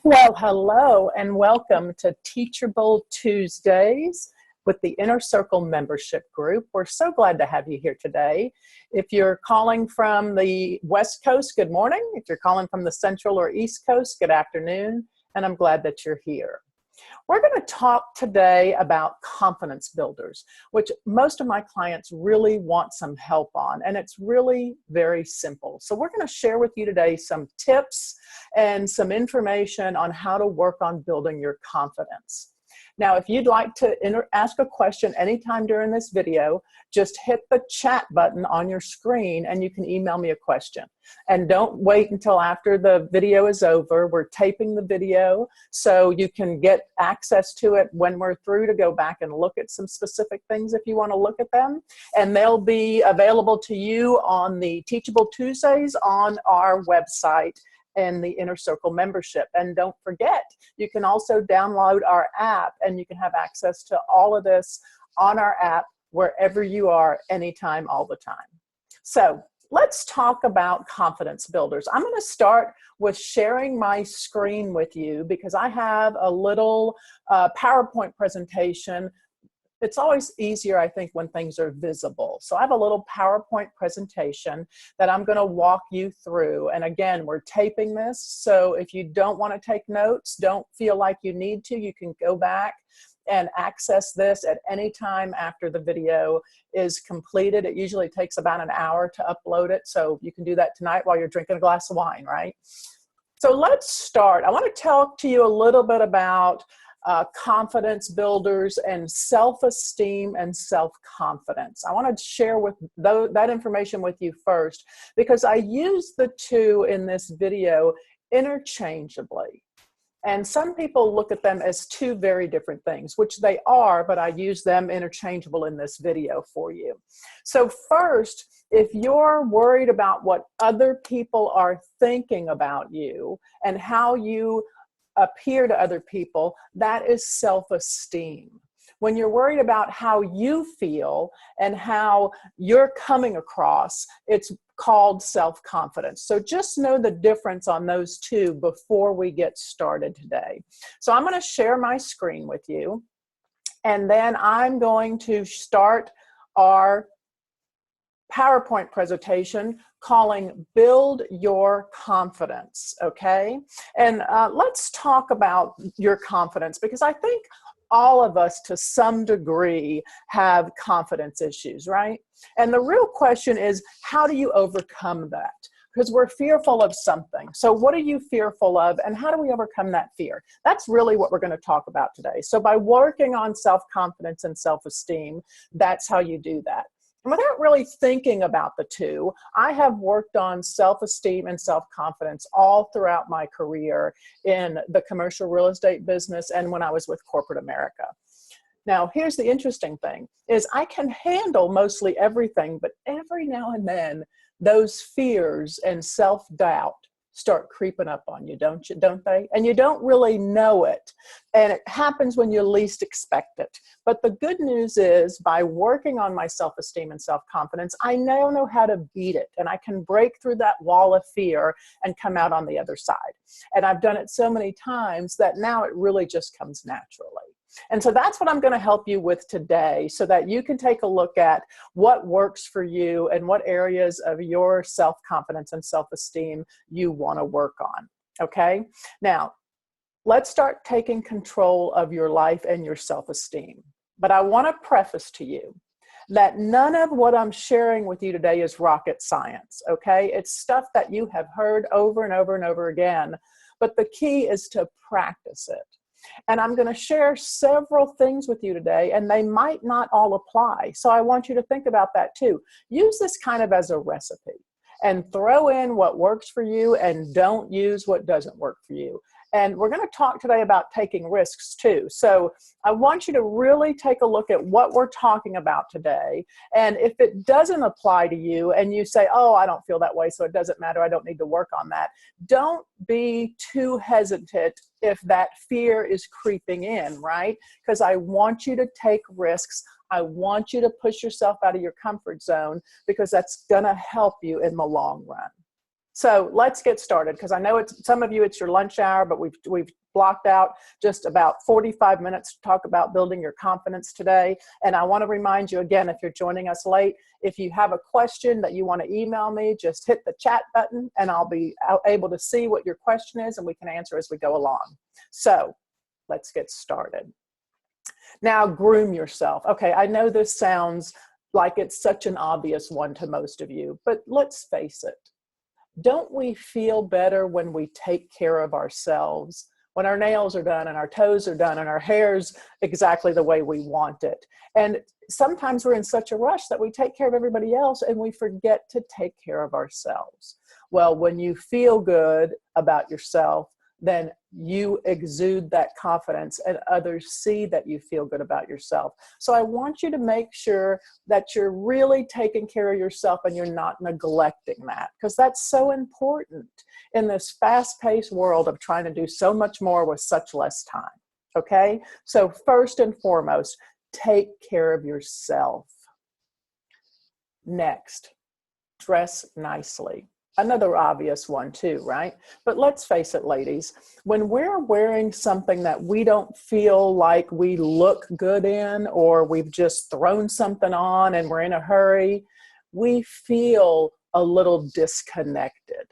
Well, hello and welcome to Teachable Tuesdays with the Inner Circle membership group. We're so glad to have you here today. If you're calling from the West Coast, good morning. If you're calling from the Central or East Coast, good afternoon. And I'm glad that you're here. We're going to talk today about confidence builders, which most of my clients really want some help on, and it's really very simple. So we're going to share with you today some tips and some information on how to work on building your confidence. Now, if you'd like to ask a question anytime during this video, just hit the chat button on your screen and you can email me a question. And don't wait until after the video is over. We're taping the video so you can get access to it when we're through to go back and look at some specific things if you want to look at them. And they'll be available to you on the Teachable Tuesdays on our website and the Inner Circle membership. And don't forget, you can also download our app and you can have access to all of this on our app wherever you are, anytime, all the time. So let's talk about confidence builders. I'm going to start with sharing my screen with you because I have a little PowerPoint presentation. It's always easier, I think, when things are visible. So I have a little PowerPoint presentation that I'm going to walk you through. And again, we're taping this. So if you don't want to take notes, don't feel like you need to, you can go back and access this at any time after the video is completed. It usually takes about an hour to upload it. So you can do that tonight while you're drinking a glass of wine, right? So let's start. I want to talk to you a little bit about confidence builders and self-esteem and self-confidence. I want to share that information with you first because I use the two in this video interchangeably. And some people look at them as two very different things, which they are, but I use them interchangeable in this video for you. So first, if you're worried about what other people are thinking about you and how you appear to other people, that is self-esteem. When you're worried about how you feel and how you're coming across, it's called self-confidence. So just know the difference on those two before we get started today. So I'm going to share my screen with you, and then I'm going to start our PowerPoint presentation calling Build Your Confidence, okay? And let's talk about your confidence because I think all of us to some degree have confidence issues, right? And the real question is, how do you overcome that? Because we're fearful of something. So what are you fearful of and how do we overcome that fear? That's really what we're going to talk about today. So by working on self-confidence and self-esteem, that's how you do that. Without really thinking about the two, I have worked on self-esteem and self-confidence all throughout my career in the commercial real estate business and when I was with corporate America. Now, here's the interesting thing, is I can handle mostly everything, but every now and then, those fears and self-doubt start creeping up on you, don't they? And you don't really know it. And it happens when you least expect it. But the good news is by working on my self-esteem and self-confidence, I now know how to beat it. And I can break through that wall of fear and come out on the other side. And I've done it so many times that now it really just comes naturally. And so that's what I'm going to help you with today so that you can take a look at what works for you and what areas of your self-confidence and self-esteem you want to work on. Okay? Now, let's start taking control of your life and your self-esteem. But I want to preface to you that none of what I'm sharing with you today is rocket science. Okay? It's stuff that you have heard over and over and over again. But the key is to practice it. And I'm going to share several things with you today, and they might not all apply. So I want you to think about that too. Use this kind of as a recipe and throw in what works for you and don't use what doesn't work for you. And we're going to talk today about taking risks too. So I want you to really take a look at what we're talking about today. And if it doesn't apply to you and you say, oh, I don't feel that way, so it doesn't matter, I don't need to work on that, don't be too hesitant if that fear is creeping in, right? Because I want you to take risks. I want you to push yourself out of your comfort zone because that's going to help you in the long run. So let's get started, because I know it's some of you, it's your lunch hour, but we've blocked out just about 45 minutes to talk about building your confidence today. And I want to remind you again, if you're joining us late, if you have a question that you want to email me, just hit the chat button and I'll be able to see what your question is and we can answer as we go along. So let's get started. Now, groom yourself. Okay, I know this sounds like it's such an obvious one to most of you, but let's face it. Don't we feel better when we take care of ourselves? When our nails are done and our toes are done and our hair's exactly the way we want it. And sometimes we're in such a rush that we take care of everybody else and we forget to take care of ourselves. Well, when you feel good about yourself, then you exude that confidence and others see that you feel good about yourself. So I want you to make sure that you're really taking care of yourself and you're not neglecting that, because that's so important in this fast-paced world of trying to do so much more with such less time. Okay? So first and foremost, take care of yourself. Next, dress nicely. Another obvious one too, right? But let's face it, ladies, when we're wearing something that we don't feel like we look good in, or we've just thrown something on and we're in a hurry, we feel a little disconnected.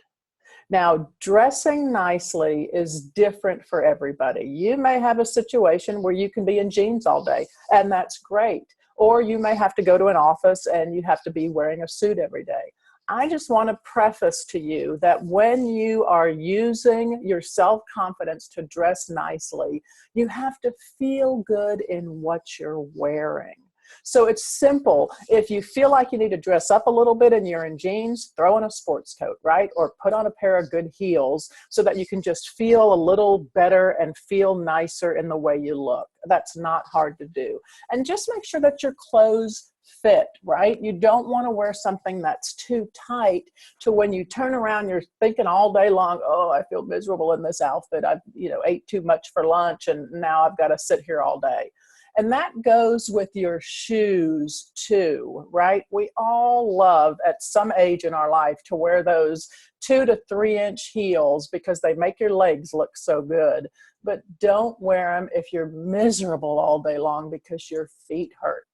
Now, dressing nicely is different for everybody. You may have a situation where you can be in jeans all day, and that's great. Or you may have to go to an office and you have to be wearing a suit every day. I just want to preface to you that when you are using your self-confidence to dress nicely, you have to feel good in what you're wearing. So it's simple. If you feel like you need to dress up a little bit and you're in jeans, throw on a sports coat, right? Or put on a pair of good heels so that you can just feel a little better and feel nicer in the way you look. That's not hard to do. And just make sure that your clothes fit, right? You don't want to wear something that's too tight to when you turn around, you're thinking all day long, oh, I feel miserable in this outfit. I've, ate too much for lunch and now I've got to sit here all day. And that goes with your shoes too, right? We all love at some age in our life to wear those 2 to 3 inch heels because they make your legs look so good. But don't wear them if you're miserable all day long because your feet hurt.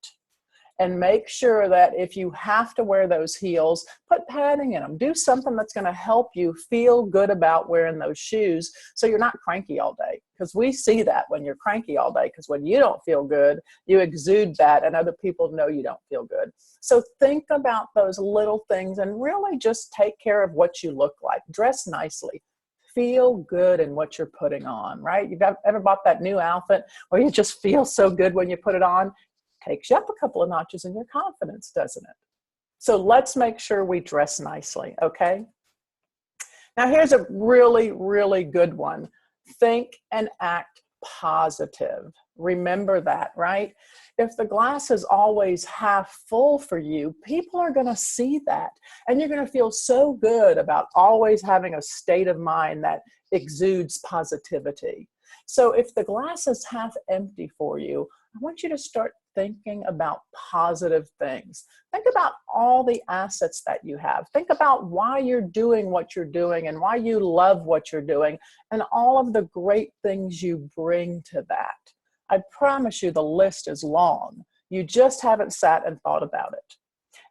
And make sure that if you have to wear those heels, put padding in them. Do something that's going to help you feel good about wearing those shoes so you're not cranky all day. Because we see that when you're cranky all day, because when you don't feel good, you exude that and other people know you don't feel good. So think about those little things and really just take care of what you look like. Dress nicely. Feel good in what you're putting on, right? You've ever bought that new outfit where you just feel so good when you put it on? Takes you up a couple of notches in your confidence, doesn't it? So let's make sure we dress nicely, okay? Now here's a really, really good one. Think and act positive. Remember that, right? If the glass is always half full for you, people are going to see that. And you're going to feel so good about always having a state of mind that exudes positivity. So if the glass is half empty for you, I want you to start thinking about positive things. Think about all the assets that you have. Think about why you're doing what you're doing and why you love what you're doing and all of the great things you bring to that. I promise you the list is long. You just haven't sat and thought about it.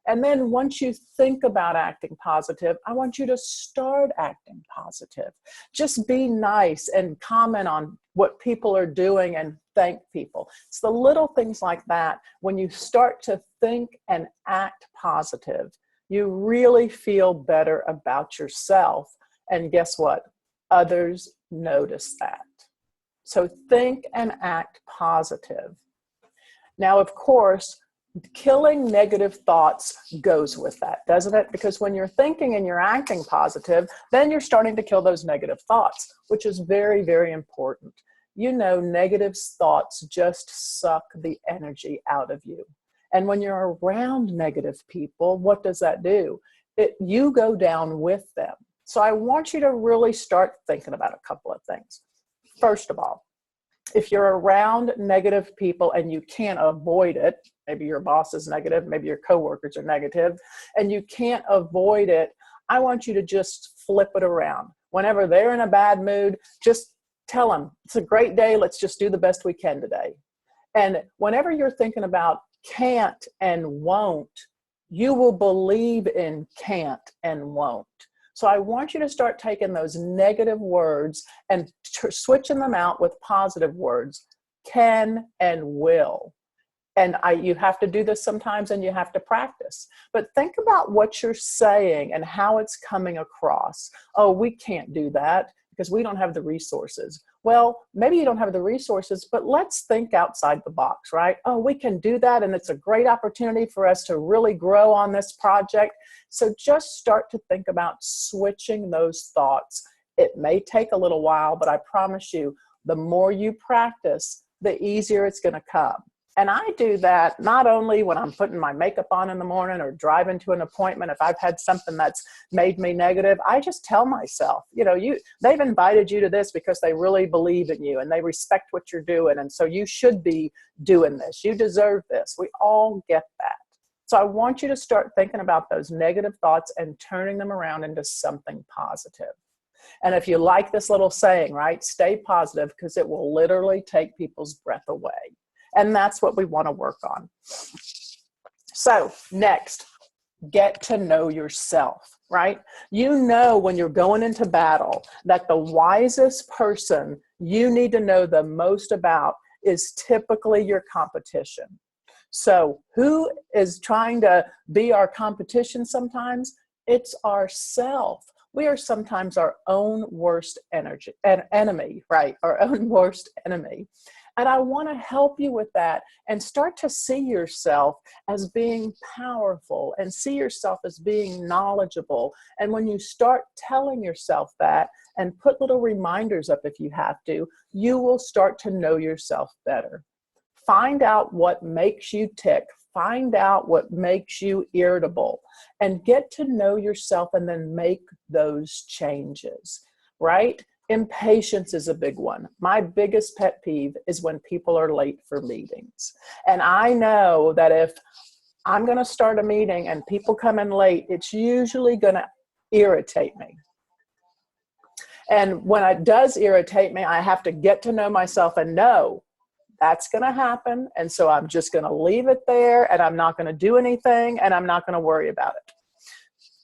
And then once you think about acting positive, I want you to start acting positive. Just be nice and comment on what people are doing and thank people. It's the little things like that. When you start to think and act positive, you really feel better about yourself. And guess what? Others notice that. So think and act positive. Now, of course, killing negative thoughts goes with that, doesn't it? Because when you're thinking and you're acting positive, then you're starting to kill those negative thoughts, which is very, very important. You know, negative thoughts just suck the energy out of you. And when you're around negative people, what does that do? You go down with them. So I want you to really start thinking about a couple of things. First of all, if you're around negative people and you can't avoid it, maybe your boss is negative, maybe your coworkers are negative, and you can't avoid it, I want you to just flip it around. Whenever they're in a bad mood, just tell them, it's a great day. Let's just do the best we can today. And whenever you're thinking about can't and won't, you will believe in can't and won't. So I want you to start taking those negative words and switching them out with positive words, can and will. And you have to do this sometimes, and you have to practice. But think about what you're saying and how it's coming across. Oh, we can't do that because we don't have the resources. Well, maybe you don't have the resources, but let's think outside the box, right? Oh, we can do that, and it's a great opportunity for us to really grow on this project. So just start to think about switching those thoughts. It may take a little while, but I promise you, the more you practice, the easier it's going to come. And I do that not only when I'm putting my makeup on in the morning or driving to an appointment. If I've had something that's made me negative, I just tell myself, you know, they've invited you to this because they really believe in you and they respect what you're doing. And so you should be doing this. You deserve this. We all get that. So I want you to start thinking about those negative thoughts and turning them around into something positive. And if you like this little saying, right, stay positive, because it will literally take people's breath away. And that's what we want to work on. So next, get to know yourself, right? You know when you're going into battle that the wisest person you need to know the most about is typically your competition. So who is trying to be our competition sometimes? It's ourself. We are sometimes our own worst enemy, right? Our own worst enemy. And I want to help you with that and start to see yourself as being powerful and see yourself as being knowledgeable. And when you start telling yourself that and put little reminders up if you have to, you will start to know yourself better. Find out what makes you tick. Find out what makes you irritable and get to know yourself, and then make those changes, right? Impatience is a big one. My biggest pet peeve is when people are late for meetings. And I know that if I'm going to start a meeting and people come in late, it's usually going to irritate me. And when it does irritate me, I have to get to know myself and know that's going to happen. And so I'm just going to leave it there, and I'm not going to do anything, and I'm not going to worry about it.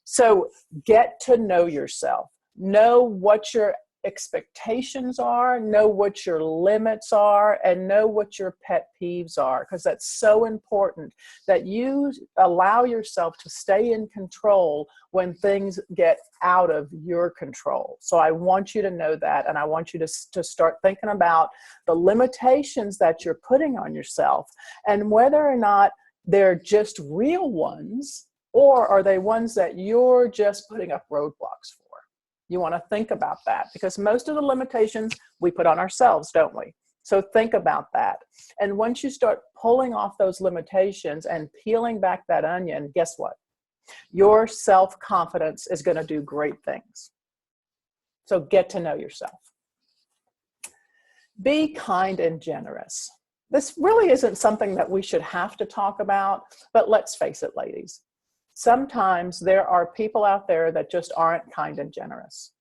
So get to know yourself. Know what your expectations are, know what your limits are, and know what your pet peeves are, because that's so important that you allow yourself to stay in control when things get out of your control. So I want you to know that, and I want you to start thinking about the limitations that you're putting on yourself and whether or not they're just real ones, or are they ones that you're just putting up roadblocks for. You want to think about that, because most of the limitations we put on ourselves, don't we? So think about that. And once you start pulling off those limitations and peeling back that onion, guess what? Your self-confidence is going to do great things. So get to know yourself. Be kind and generous. This really isn't something that we should have to talk about, but let's face it, ladies. Sometimes there are people out there that just aren't kind and generous.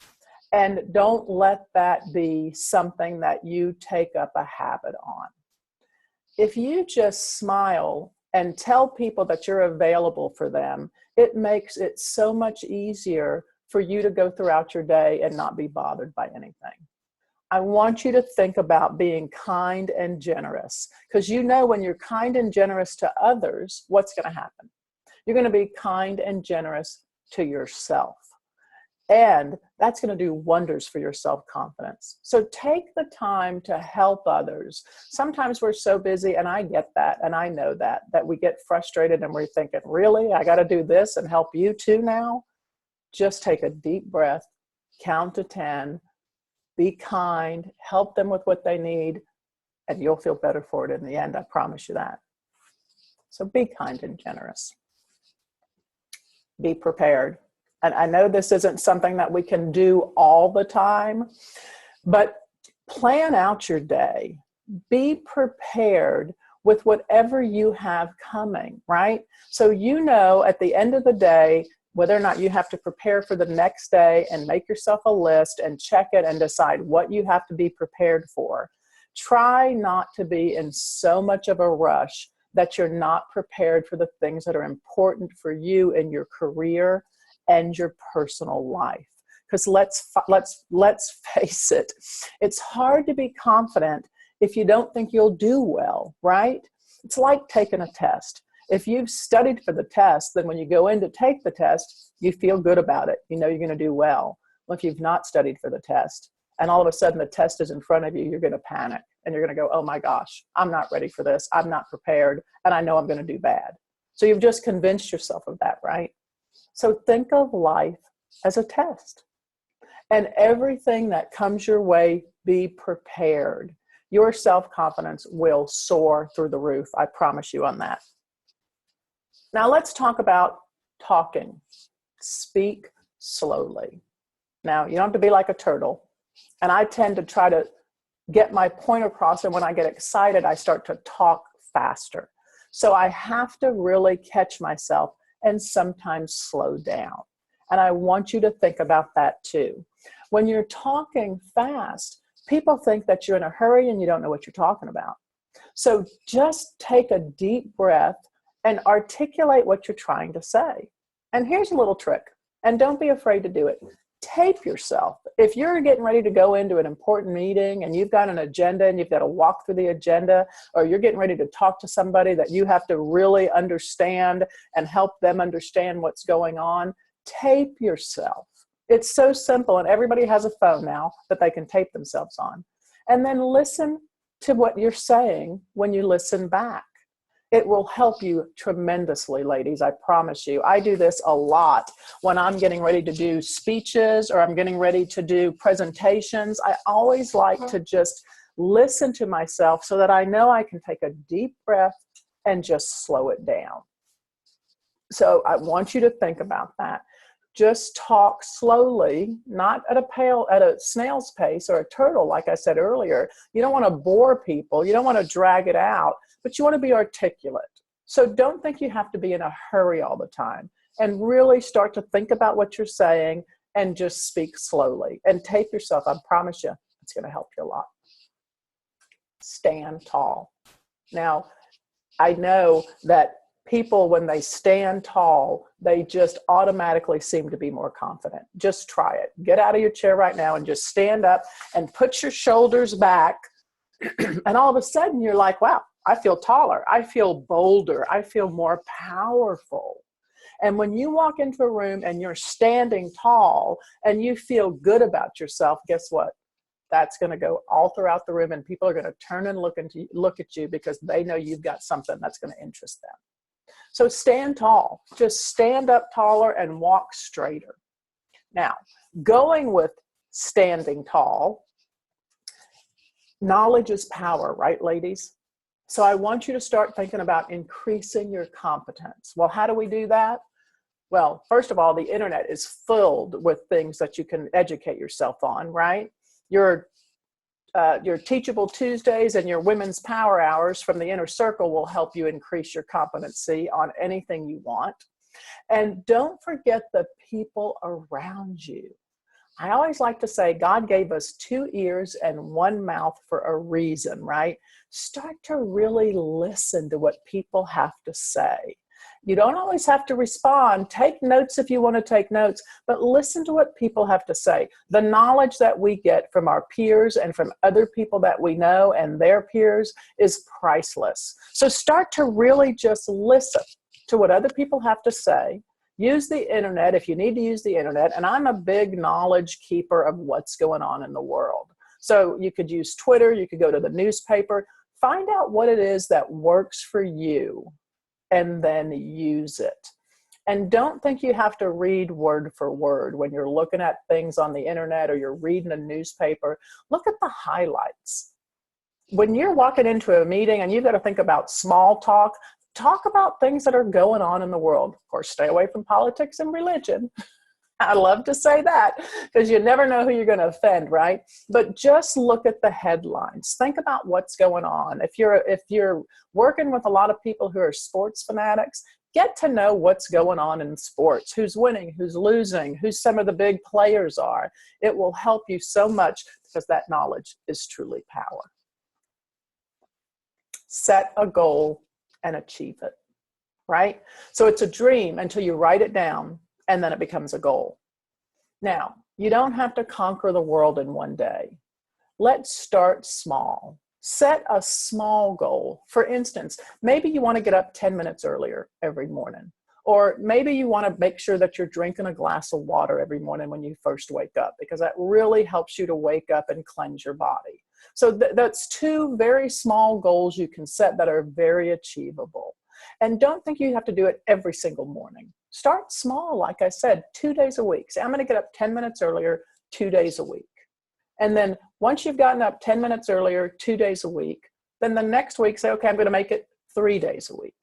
And don't let that be something that you take up a habit on. If you just smile and tell people that you're available for them, it makes it so much easier for you to go throughout your day and not be bothered by anything. I want you to think about being kind and generous, because you know when you're kind and generous to others, what's going to happen? You're going to be kind and generous to yourself. And that's going to do wonders for your self-confidence. So take the time to help others. Sometimes we're so busy, and I get that, and I know that we get frustrated and we're thinking, really, I got to do this and help you too now? Just take a deep breath, count to 10, be kind, help them with what they need, and you'll feel better for it in the end. I promise you that. So be kind and generous. Be prepared. And I know this isn't something that we can do all the time, but plan out your day. Be prepared with whatever you have coming, right? So you know at the end of the day, whether or not you have to prepare for the next day and make yourself a list and check it and decide what you have to be prepared for. Try not to be in so much of a rush that you're not prepared for the things that are important for you in your career and your personal life. Because let's face it, it's hard to be confident if you don't think you'll do well, right? It's like taking a test. If you've studied for the test, then when you go in to take the test, you feel good about it. You know you're going to do well. Well, if you've not studied for the test, and all of a sudden the test is in front of you, you're going to panic. And you're going to go, oh my gosh, I'm not ready for this. I'm not prepared. And I know I'm going to do bad. So you've just convinced yourself of that, right? So think of life as a test. And everything that comes your way, be prepared. Your self-confidence will soar through the roof. I promise you on that. Now let's talk about talking. Speak slowly. Now, you don't have to be like a turtle. And I tend to try to get my point across. And when I get excited, I start to talk faster. So I have to really catch myself and sometimes slow down. And I want you to think about that too. When you're talking fast, people think that you're in a hurry and you don't know what you're talking about. So just take a deep breath and articulate what you're trying to say. And here's a little trick, and don't be afraid to do it. Tape yourself. If you're getting ready to go into an important meeting and you've got an agenda and you've got to walk through the agenda, or you're getting ready to talk to somebody that you have to really understand and help them understand what's going on, tape yourself. It's so simple, and everybody has a phone now that they can tape themselves on. And then listen to what you're saying when you listen back. It will help you tremendously, ladies, I promise you. I do this a lot when I'm getting ready to do speeches or I'm getting ready to do presentations. I always like to just listen to myself so that I know I can take a deep breath and just slow it down. So I want you to think about that. Just talk slowly, not at a snail's pace or a turtle, like I said earlier. You don't want to bore people. You don't want to drag it out, but you want to be articulate. So don't think you have to be in a hurry all the time, and really start to think about what you're saying and just speak slowly and tape yourself. I promise you, it's going to help you a lot. Stand tall. Now, I know that people, when they stand tall, they just automatically seem to be more confident. Just try it. Get out of your chair right now and just stand up and put your shoulders back. And all of a sudden you're like, wow, I feel taller. I feel bolder. I feel more powerful. And when you walk into a room and you're standing tall and you feel good about yourself, guess what? That's going to go all throughout the room, and people are going to turn and look at you because they know you've got something that's going to interest them. So stand tall. Just stand up taller and walk straighter. Now, going with standing tall, knowledge is power, right, ladies? So I want you to start thinking about increasing your competence. Well, how do we do that? Well, first of all, the internet is filled with things that you can educate yourself on, right? Your Teachable Tuesdays and your Women's Power Hours from the Inner Circle will help you increase your competency on anything you want. And don't forget the people around you. I always like to say God gave us 2 ears and 1 mouth for a reason, right? Start to really listen to what people have to say. You don't always have to respond. Take notes if you want to take notes, but listen to what people have to say. The knowledge that we get from our peers and from other people that we know and their peers is priceless. So start to really just listen to what other people have to say. Use the internet if you need to use the internet. And I'm a big knowledge keeper of what's going on in the world. So you could use Twitter, you could go to the newspaper, find out what it is that works for you, and then use it. And don't think you have to read word for word when you're looking at things on the internet or you're reading a newspaper. Look at the highlights. When you're walking into a meeting and you've got to think about small talk, talk about things that are going on in the world. Of course, stay away from politics and religion. I love to say that because you never know who you're going to offend, right? But just look at the headlines. Think about what's going on. If you're working with a lot of people who are sports fanatics, Get to know what's going on in sports, who's winning, who's losing, who some of the big players are. It will help you so much because that knowledge is truly power. Set a goal and achieve it, right? So it's a dream until you write it down, and then it becomes a goal. Now, you don't have to conquer the world in one day. Let's start small. Set a small goal. For instance, maybe you want to get up 10 minutes earlier every morning. Or maybe you want to make sure that you're drinking a glass of water every morning when you first wake up, because that really helps you to wake up and cleanse your body. So that's two very small goals you can set that are very achievable. And don't think you have to do it every single morning. Start small, like I said, 2 days a week. Say, I'm going to get up 10 minutes earlier, 2 days a week. And then once you've gotten up 10 minutes earlier, 2 days a week, then the next week say, okay, I'm going to make it 3 days a week.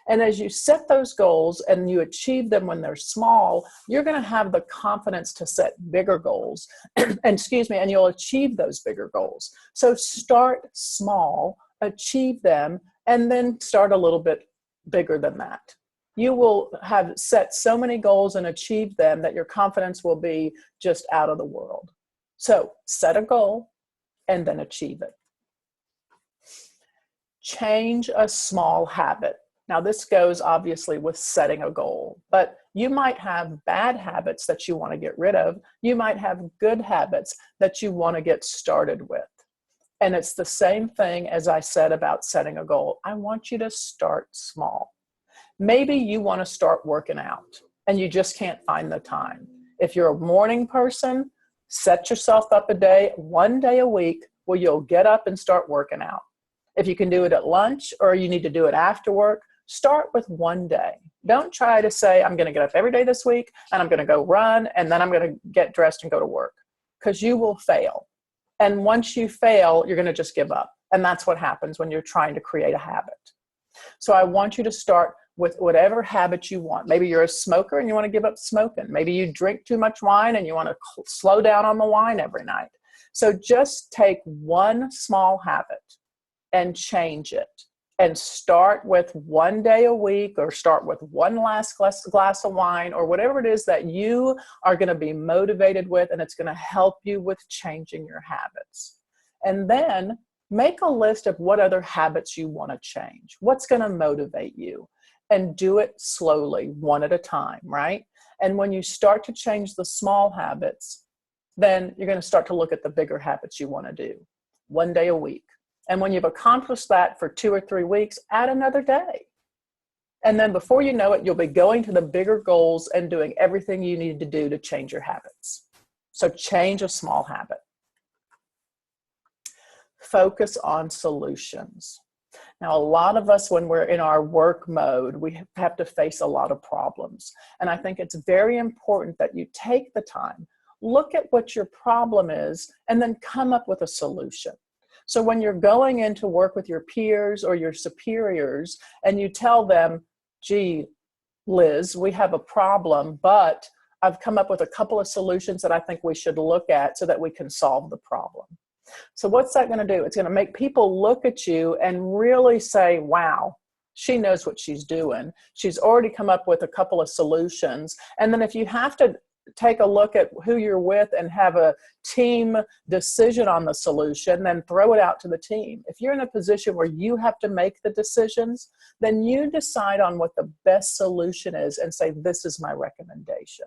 And as you set those goals and you achieve them when they're small, you're going to have the confidence to set bigger goals, and you'll achieve those bigger goals. So start small, achieve them, and then start a little bit bigger than that. You will have set so many goals and achieved them that your confidence will be just out of the world. So set a goal and then achieve it. Change a small habit. Now this goes obviously with setting a goal, but you might have bad habits that you want to get rid of. You might have good habits that you want to get started with. And it's the same thing as I said about setting a goal. I want you to start small. Maybe you want to start working out and you just can't find the time. If you're a morning person, set yourself up one day a week where you'll get up and start working out. If you can do it at lunch or you need to do it after work, start with one day. Don't try to say, I'm going to get up every day this week and I'm going to go run and then I'm going to get dressed and go to work, because you will fail. And once you fail, you're going to just give up. And that's what happens when you're trying to create a habit. So I want you to start with whatever habit you want. Maybe you're a smoker and you want to give up smoking. Maybe you drink too much wine and you want to slow down on the wine every night. So just take one small habit and change it. And start with 1 day a week, or start with one last glass of wine, or whatever it is that you are going to be motivated with, and it's going to help you with changing your habits. And then make a list of what other habits you want to change. What's going to motivate you? And do it slowly, one at a time, right? And when you start to change the small habits, then you're going to start to look at the bigger habits you want to do 1 day a week. And when you've accomplished that for 2 or 3 weeks, add another day. And then before you know it, you'll be going to the bigger goals and doing everything you need to do to change your habits. So change a small habit. Focus on solutions. Now, a lot of us, when we're in our work mode, we have to face a lot of problems. And I think it's very important that you take the time, look at what your problem is, and then come up with a solution. So when you're going in to work with your peers or your superiors and you tell them, gee, Liz, we have a problem, but I've come up with a couple of solutions that I think we should look at so that we can solve the problem. So what's that going to do? It's going to make people look at you and really say, wow, she knows what she's doing. She's already come up with a couple of solutions. And then if you have to take a look at who you're with and have a team decision on the solution, then throw it out to the team. If you're in a position where you have to make the decisions, then you decide on what the best solution is and say, this is my recommendation.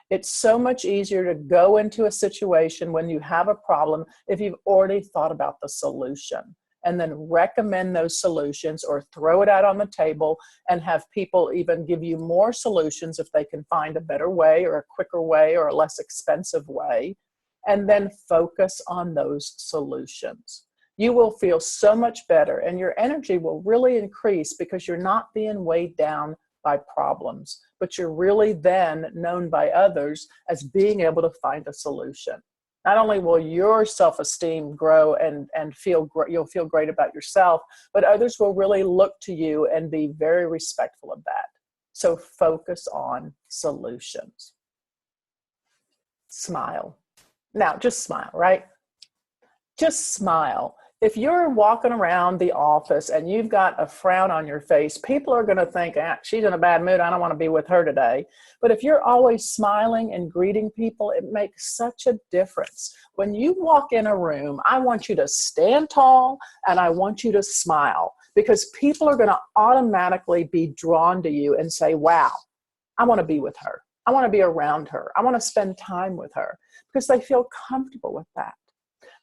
It's so much easier to go into a situation when you have a problem if you've already thought about the solution, and then recommend those solutions or throw it out on the table and have people even give you more solutions if they can find a better way or a quicker way or a less expensive way, and then focus on those solutions. You will feel so much better and your energy will really increase because you're not being weighed down by problems, but you're really then known by others as being able to find a solution. Not only will your self-esteem grow and you'll feel great about yourself, but others will really look to you and be very respectful of that. So focus on solutions. Smile. Now, just smile, right? Just smile. If you're walking around the office and you've got a frown on your face, people are going to think, she's in a bad mood. I don't want to be with her today. But if you're always smiling and greeting people, it makes such a difference. When you walk in a room, I want you to stand tall and I want you to smile, because people are going to automatically be drawn to you and say, wow, I want to be with her. I want to be around her. I want to spend time with her, because they feel comfortable with that.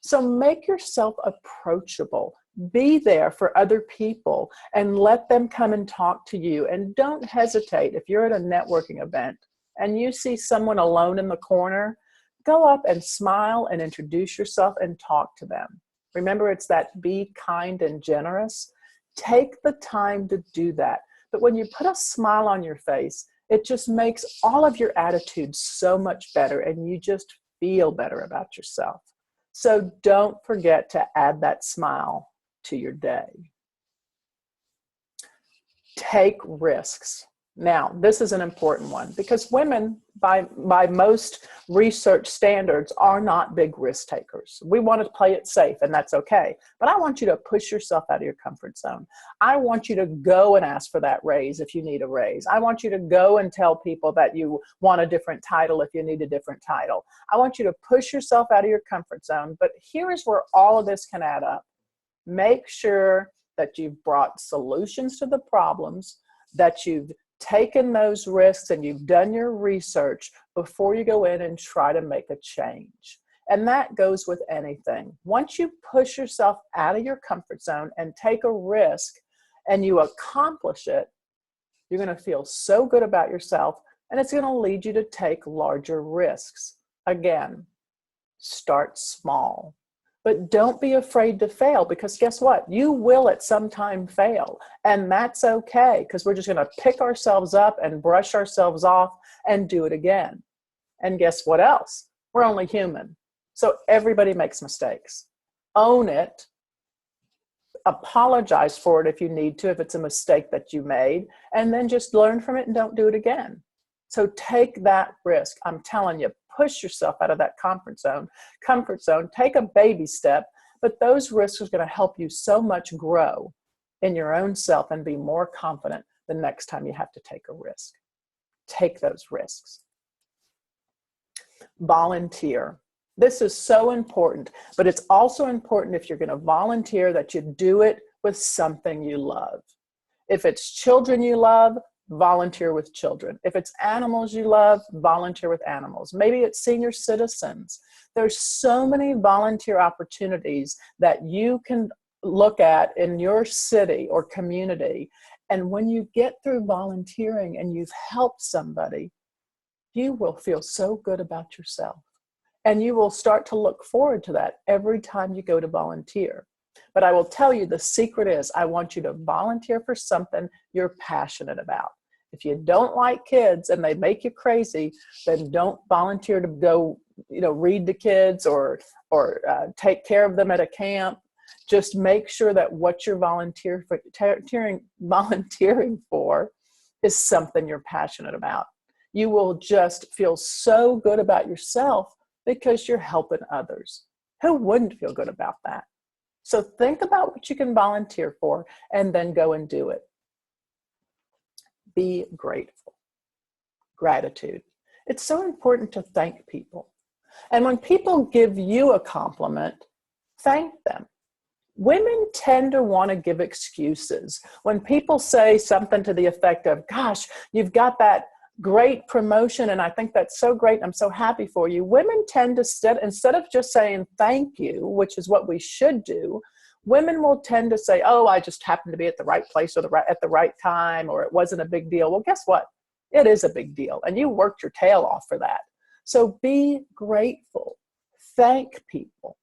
So make yourself approachable. Be there for other people and let them come and talk to you. And don't hesitate. If you're at a networking event and you see someone alone in the corner, go up and smile and introduce yourself and talk to them. Remember, it's that be kind and generous. Take the time to do that. But when you put a smile on your face, it just makes all of your attitudes so much better, and you just feel better about yourself. So don't forget to add that smile to your day. Take risks. Now, this is an important one, because women, by most research standards, are not big risk takers. We want to play it safe, and that's okay. But I want you to push yourself out of your comfort zone. I want you to go and ask for that raise if you need a raise. I want you to go and tell people that you want a different title if you need a different title. I want you to push yourself out of your comfort zone. But here's where all of this can add up. Make sure that you've brought solutions to the problems, that you've taken those risks and you've done your research before you go in and try to make a change. And that goes with anything. Once you push yourself out of your comfort zone and take a risk and you accomplish it, you're going to feel so good about yourself, and it's going to lead you to take larger risks. Again, start small. But don't be afraid to fail, because guess what? You will at some time fail, and that's okay, because we're just going to pick ourselves up and brush ourselves off and do it again. And guess what else? We're only human. So everybody makes mistakes. Own it. Apologize for it if you need to, if it's a mistake that you made, and then just learn from it and don't do it again. So take that risk. I'm telling you, push yourself out of that comfort zone, take a baby step, but those risks are going to help you so much grow in your own self and be more confident the next time you have to take a risk. Take those risks. Volunteer. This is so important, but it's also important, if you're going to volunteer, that you do it with something you love. If it's children you love, volunteer with children. If it's animals you love, volunteer with animals. Maybe it's senior citizens. There's so many volunteer opportunities that you can look at in your city or community. And when you get through volunteering and you've helped somebody, you will feel so good about yourself. And you will start to look forward to that every time you go to volunteer. But I will tell you, the secret is, I want you to volunteer for something you're passionate about. If you don't like kids and they make you crazy, then don't volunteer to go, read to kids or take care of them at a camp. Just make sure that what you're volunteering for is something you're passionate about. You will just feel so good about yourself because you're helping others. Who wouldn't feel good about that? So think about what you can volunteer for and then go and do it. Be grateful. Gratitude. It's so important to thank people. And when people give you a compliment, thank them. Women tend to want to give excuses. When people say something to the effect of, gosh, you've got that great promotion and I think that's so great, I'm so happy for you. Women tend to, instead of just saying thank you, which is what we should do, women will tend to say, oh, I just happened to be at the right place or at the right time, or it wasn't a big deal. Well, guess what? It is a big deal, and you worked your tail off for that. So be grateful. Thank people.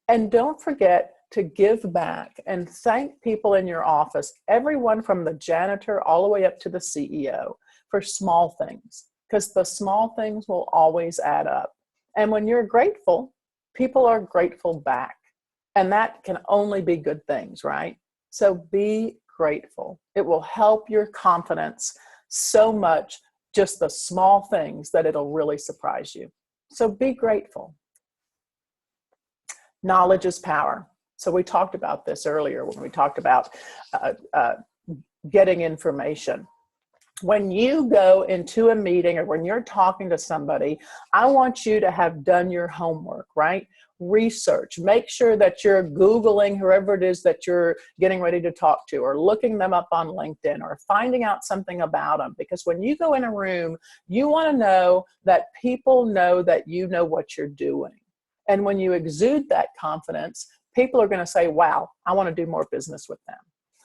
And don't forget to give back and thank people in your office, everyone from the janitor all the way up to the CEO, for small things, because the small things will always add up. And when you're grateful, people are grateful back. And that can only be good things, right? So be grateful. It will help your confidence so much, just the small things, that it'll really surprise you. So be grateful. Knowledge is power. So we talked about this earlier when we talked about getting information. When you go into a meeting or when you're talking to somebody, I want you to have done your homework, right? Research. Make sure that you're Googling whoever it is that you're getting ready to talk to, or looking them up on LinkedIn, or finding out something about them. Because when you go in a room, you want to know that people know that you know what you're doing. And when you exude that confidence, people are going to say, wow, I want to do more business with them.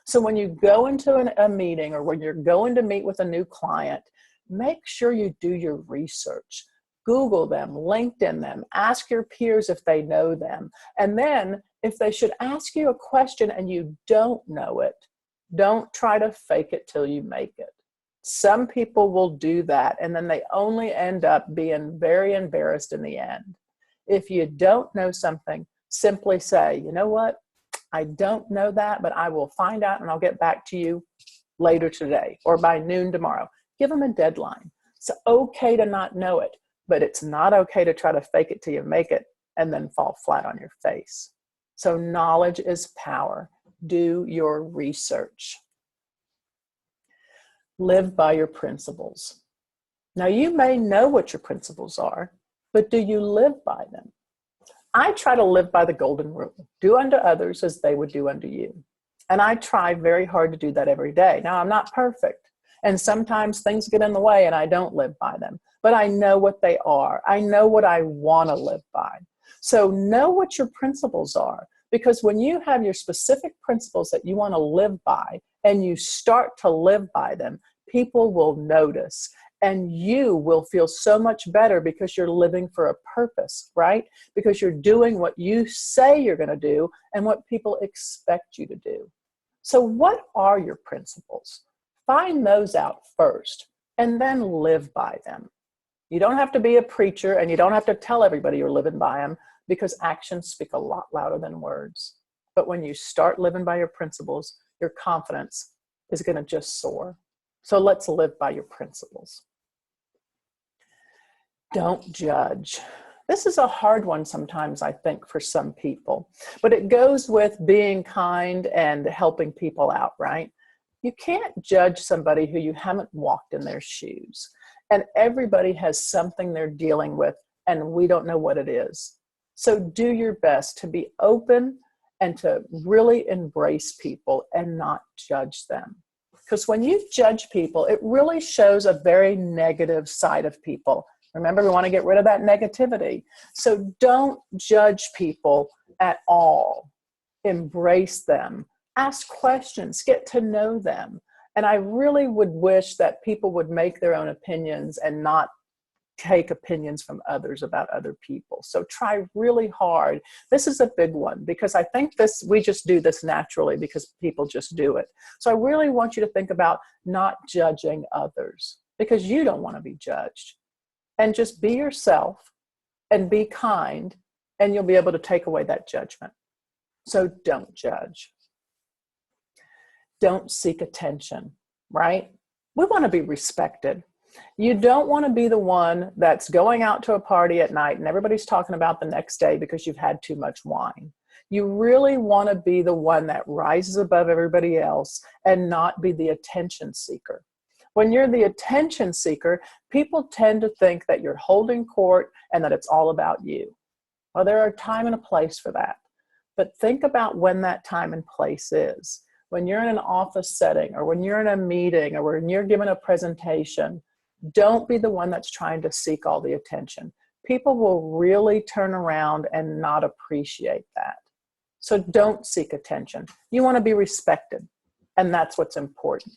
So when you go into a meeting, or when you're going to meet with a new client, make sure you do your research. Google them, LinkedIn them, ask your peers if they know them. And then if they should ask you a question and you don't know it, don't try to fake it till you make it. Some people will do that, and then they only end up being very embarrassed in the end. If you don't know something, simply say, you know what? I don't know that, but I will find out and I'll get back to you later today or by noon tomorrow. Give them a deadline. It's okay to not know it, but it's not okay to try to fake it till you make it and then fall flat on your face. So knowledge is power. Do your research. Live by your principles. Now, you may know what your principles are, but do you live by them? I try to live by the golden rule. Do unto others as they would do unto you. And I try very hard to do that every day. Now, I'm not perfect. And sometimes things get in the way and I don't live by them. But I know what they are. I know what I want to live by. So know what your principles are. Because when you have your specific principles that you want to live by and you start to live by them, people will notice. And you will feel so much better because you're living for a purpose, right? Because you're doing what you say you're going to do and what people expect you to do. So what are your principles? Find those out first and then live by them. You don't have to be a preacher and you don't have to tell everybody you're living by them, because actions speak a lot louder than words. But when you start living by your principles, your confidence is going to just soar. So let's live by your principles. Don't judge. This is a hard one sometimes, I think, for some people, but it goes with being kind and helping people out, right? You can't judge somebody who you haven't walked in their shoes. And everybody has something they're dealing with, and we don't know what it is. So do your best to be open and to really embrace people and not judge them. Because when you judge people, it really shows a very negative side of people. Remember, we want to get rid of that negativity. So don't judge people at all. Embrace them. Ask questions. Get to know them. And I really would wish that people would make their own opinions and not take opinions from others about other people. So try really hard. This is a big one because I think we just do this naturally because people just do it. So I really want you to think about not judging others because you don't want to be judged. And just be yourself and be kind, and you'll be able to take away that judgment. So don't judge. Don't seek attention, right? We want to be respected. You don't want to be the one that's going out to a party at night and everybody's talking about the next day because you've had too much wine. You really want to be the one that rises above everybody else and not be the attention seeker. When you're the attention seeker, people tend to think that you're holding court and that it's all about you. Well, there are a time and a place for that. But think about when that time and place is. When you're in an office setting, or when you're in a meeting, or when you're giving a presentation, don't be the one that's trying to seek all the attention. People will really turn around and not appreciate that. So don't seek attention. You want to be respected, and that's what's important.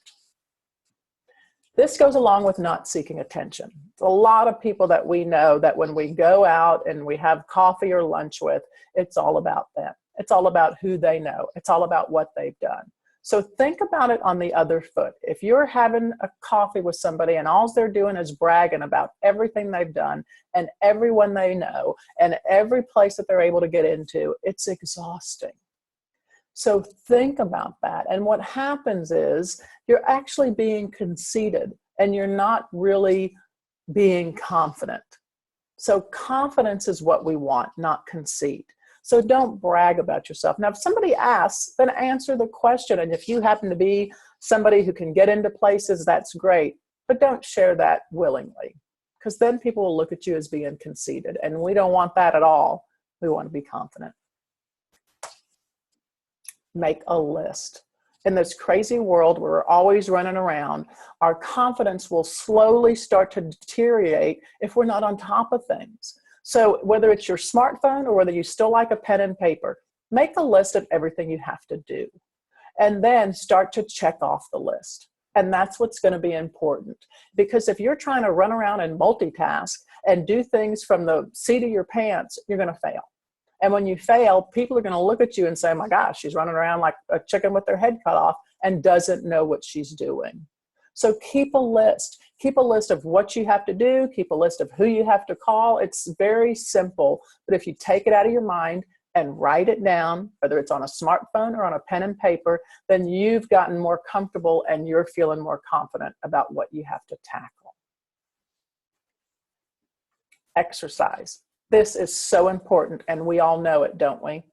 This goes along with not seeking attention. It's a lot of people that we know that when we go out and we have coffee or lunch with, it's all about them. It's all about who they know. It's all about what they've done. So think about it on the other foot. If you're having a coffee with somebody and all they're doing is bragging about everything they've done and everyone they know and every place that they're able to get into, it's exhausting. So think about that. And what happens is you're actually being conceited and you're not really being confident. So confidence is what we want, not conceit. So don't brag about yourself. Now, if somebody asks, then answer the question. And if you happen to be somebody who can get into places, that's great. But don't share that willingly, because then people will look at you as being conceited. And we don't want that at all. We want to be confident. Make a list. In this crazy world where we're always running around, our confidence will slowly start to deteriorate if we're not on top of things. So whether it's your smartphone or whether you still like a pen and paper, make a list of everything you have to do. And then start to check off the list. And that's what's going to be important. Because if you're trying to run around and multitask and do things from the seat of your pants, you're going to fail. And when you fail, people are going to look at you and say, oh my gosh, she's running around like a chicken with their head cut off and doesn't know what she's doing. So keep a list. Keep a list of what you have to do. Keep a list of who you have to call. It's very simple. But if you take it out of your mind and write it down, whether it's on a smartphone or on a pen and paper, then you've gotten more comfortable and you're feeling more confident about what you have to tackle. Exercise. This is so important, and we all know it, don't we?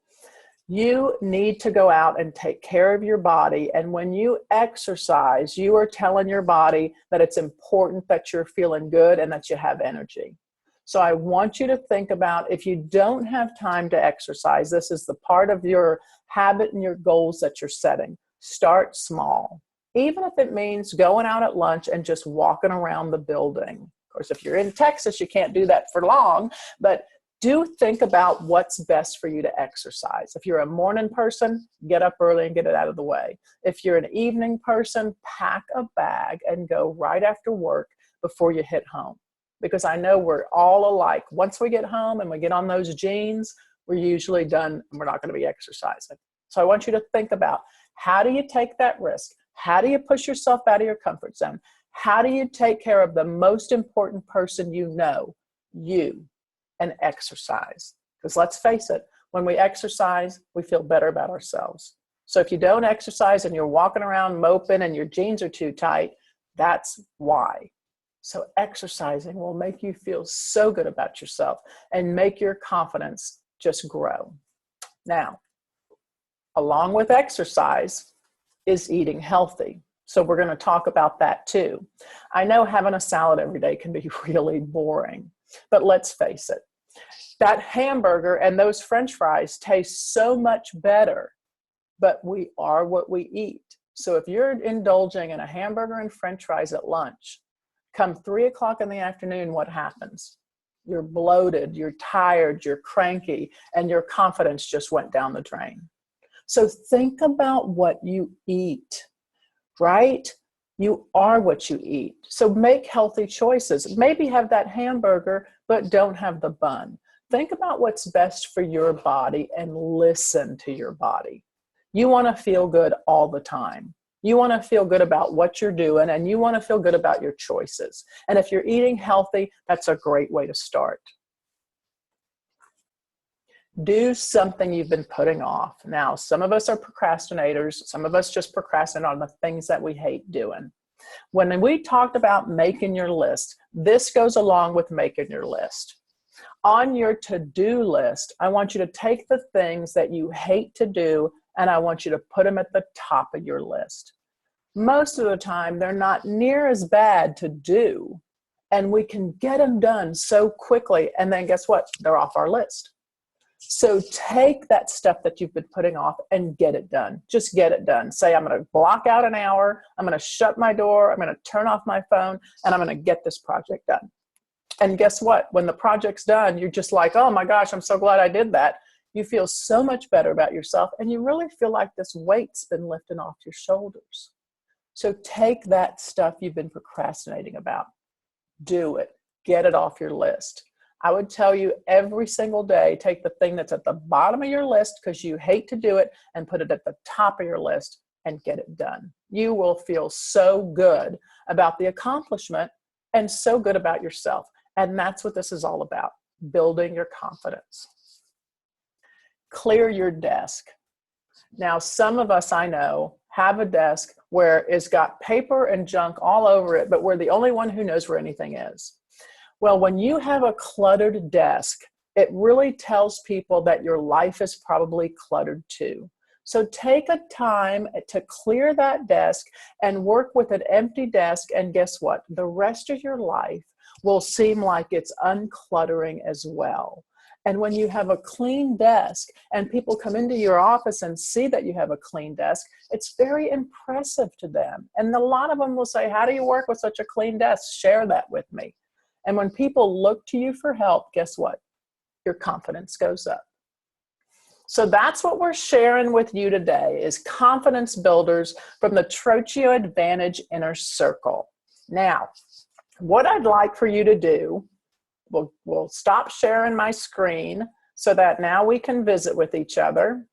You need to go out and take care of your body, and when you exercise, you are telling your body that it's important that you're feeling good and that you have energy. So I want you to think about, if you don't have time to exercise, this is the part of your habit and your goals that you're setting. Start small, even if it means going out at lunch and just walking around the building. Of course, if you're in Texas, you can't do that for long, but do think about what's best for you to exercise. If you're a morning person, get up early and get it out of the way. If you're an evening person, pack a bag and go right after work before you hit home. Because I know we're all alike. Once we get home and we get on those jeans, we're usually done and we're not going to be exercising. So I want you to think about, how do you take that risk? How do you push yourself out of your comfort zone? How do you take care of the most important person you know, you, and exercise? Because let's face it, when we exercise, we feel better about ourselves. So if you don't exercise and you're walking around moping and your jeans are too tight, that's why. So exercising will make you feel so good about yourself and make your confidence just grow. Now, along with exercise is eating healthy. So we're going to talk about that too. I know having a salad every day can be really boring, but let's face it, that hamburger and those French fries taste so much better, but we are what we eat. So if you're indulging in a hamburger and French fries at lunch, come 3 o'clock in the afternoon, what happens? You're bloated, you're tired, you're cranky, and your confidence just went down the drain. So think about what you eat. Right? You are what you eat. So make healthy choices. Maybe have that hamburger, but don't have the bun. Think about what's best for your body and listen to your body. You want to feel good all the time. You want to feel good about what you're doing, and you want to feel good about your choices. And if you're eating healthy, that's a great way to start. Do something you've been putting off. Now, some of us are procrastinators. Some of us just procrastinate on the things that we hate doing. When we talked about making your list, this goes along with making your list. On your to-do list, I want you to take the things that you hate to do, and I want you to put them at the top of your list. Most of the time, they're not near as bad to do, and we can get them done so quickly, and then guess what? They're off our list. So take that stuff that you've been putting off and get it done. Just get it done. Say, I'm going to block out an hour. I'm going to shut my door. I'm going to turn off my phone, and I'm going to get this project done. And guess what? When the project's done, you're just like, oh my gosh, I'm so glad I did that. You feel so much better about yourself, and you really feel like this weight's been lifted off your shoulders. So take that stuff you've been procrastinating about. Do it. Get it off your list. I would tell you every single day, take the thing that's at the bottom of your list because you hate to do it and put it at the top of your list and get it done. You will feel so good about the accomplishment and so good about yourself. And that's what this is all about, building your confidence. Clear your desk. Now, some of us I know have a desk where it's got paper and junk all over it, but we're the only one who knows where anything is. Well, when you have a cluttered desk, it really tells people that your life is probably cluttered too. So take a time to clear that desk and work with an empty desk, and guess what? The rest of your life will seem like it's uncluttering as well. And when you have a clean desk and people come into your office and see that you have a clean desk, it's very impressive to them. And a lot of them will say, how do you work with such a clean desk? Share that with me. And when people look to you for help, guess what? Your confidence goes up. So that's what we're sharing with you today, is confidence builders from the Trochio Advantage Inner Circle. Now, what I'd like for you to do, we'll stop sharing my screen so that now we can visit with each other.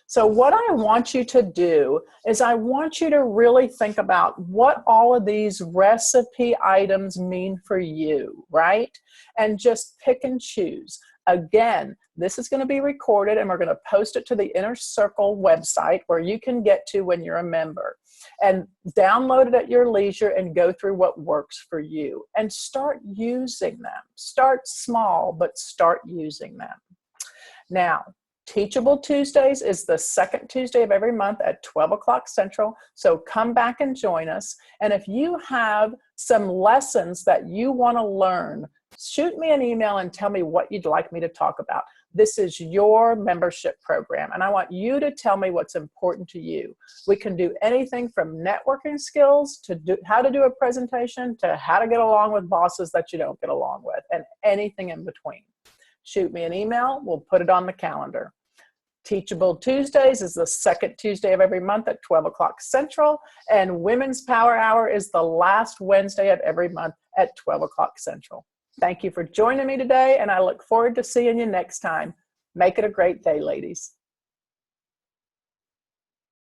So what I want you to do is I want you to really think about what all of these recipe items mean for you, right? And just pick and choose. Again, this is going to be recorded and we're going to post it to the Inner Circle website where you can get to when you're a member. And download it at your leisure and go through what works for you and start using them. Start small, but start using them. Now, Teachable Tuesdays is the second Tuesday of every month at 12 o'clock Central. So come back and join us. And if you have some lessons that you want to learn, shoot me an email and tell me what you'd like me to talk about. This is your membership program, and I want you to tell me what's important to you. We can do anything from networking skills to how to do a presentation to how to get along with bosses that you don't get along with, and anything in between. Shoot me an email. We'll put it on the calendar. Teachable Tuesdays is the second Tuesday of every month at 12 o'clock Central, and Women's Power Hour is the last Wednesday of every month at 12 o'clock Central. Thank you for joining me today, and I look forward to seeing you next time. Make it a great day, ladies.